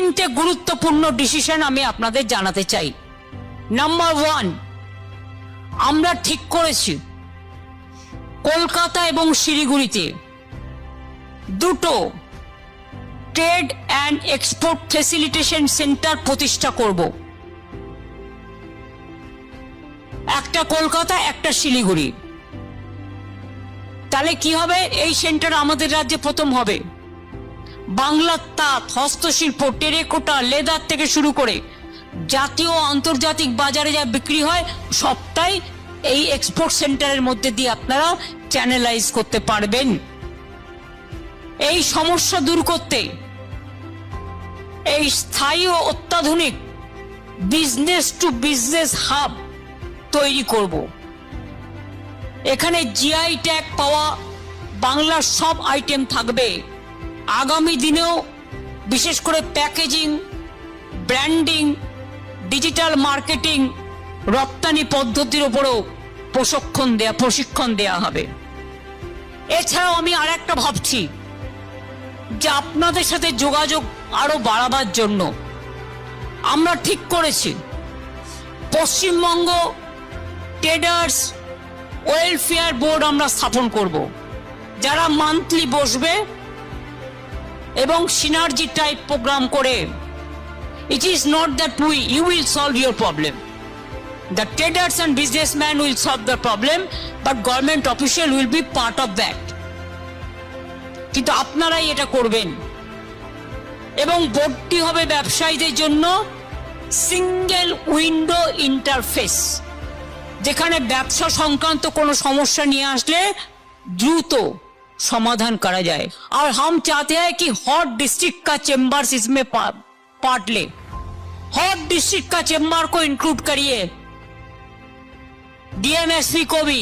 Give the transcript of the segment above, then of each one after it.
তিনটে গুরুত্বপূর্ণ ডিসিশন আমি আপনাদের জানাতে চাই। নাম্বার 1, আমরা ঠিক করেছি কলকাতা এবং শিলিগুড়িতে দুটো trade and export facilitation centre প্রতিষ্ঠা করব। একটা কলকাতা, একটা শিলিগুড়ি। তাহলে কি হবে? এই সেন্টার আমাদের রাজ্যে প্রথম হবে। বাংলার তাঁত, হস্তশিল্প, টেরেকোটা, লেদার থেকে শুরু করে জাতীয় আন্তর্জাতিক বাজারে যা বিক্রি হয় সবটাই এই এক্সপোর্ট সেন্টারের মধ্যে দিয়ে আপনারা চ্যানেলাইজ করতে পারবেন। এই সমস্যা দূর করতে এই স্থায়ী ও অত্যাধুনিক বিজনেস টু বিজনেস হাব তৈরি করব। এখানে জিআই ট্যাগ পাওয়া বাংলার সব আইটেম থাকবে। আগামী দিনেও বিশেষ করে প্যাকেজিং, ব্র্যান্ডিং, ডিজিটাল মার্কেটিং, রপ্তানি পদ্ধতির উপরেও প্রশিক্ষণ দেয়া হবে। এছাড়াও আমি আর একটা ভাবছি যে আপনাদের সাথে যোগাযোগ আরো বাড়াবার জন্য আমরা ঠিক করেছি পশ্চিমবঙ্গ ট্রেডার্স ওয়েলফেয়ার বোর্ড আমরা স্থাপন করব, যারা মান্থলি বসবে এবং সিনার্জি টাইপ প্রোগ্রাম করে। It is not that you will solve your problem, the traders and businessman will solve the problem, but government official will be part of that. কিন্তু আপনারাই এটা করবেন এবং বোর্ডটি হবে ব্যবসায়ীদের জন্য সিঙ্গেল উইন্ডো ইন্টারফেস, যেখানে ব্যবসা সংক্রান্ত কোনো সমস্যা নিয়ে আসলে দ্রুত समाधान करा जाए। और हम चाहते हैं कि हॉट डिस्ट्रिक्ट का चेम्बर्स इसमें पार्ट ले। हॉट डिस्ट्रिक्ट का चेम्बर को इंक्लूड करिए, डीएमएसपी को भी,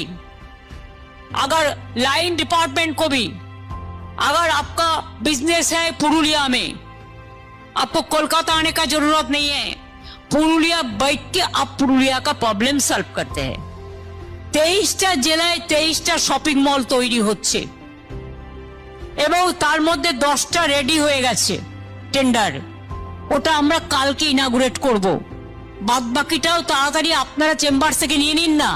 अगर लाइन डिपार्टमेंट को भी। अगर आपका बिजनेस है पुरुलिया में, आपको कोलकाता आने का जरूरत नहीं है, पुरुलिया बैठ के आप पुरुलिया का प्रॉब्लम सॉल्व करते हैं। 23টা জেলায় 23টা শপিং মল তৈরি হচ্ছে এবং তার মধ্যে 10টা রেডি হয়ে গেছে টেন্ডার। ওটা আমরা কালকে ইনাগুরেট করব। বাদ বাকিটাও তাড়াতাড়ি আপনারা চেম্বার থেকে নিয়ে নিন না।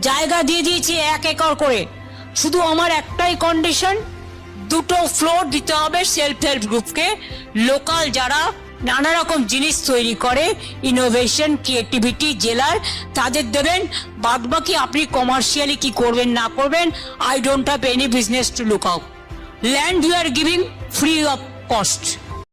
জায়গা দিয়ে দিয়েছি 1 একর করে। শুধু আমার একটাই কন্ডিশন, দুটো ফ্লোর দিতে হবে সেলফ হেল্প গ্রুপকে, লোকাল যারা নানা রকম জিনিস তৈরি করে, ইনোভেশন ক্রিয়েটিভিটি জেলার, তাদের দেবেন। বাদ বাকি আপনি কমার্শিয়ালি কি করবেন না করবেন, I don't have any business to look out. Land you are giving free of cost.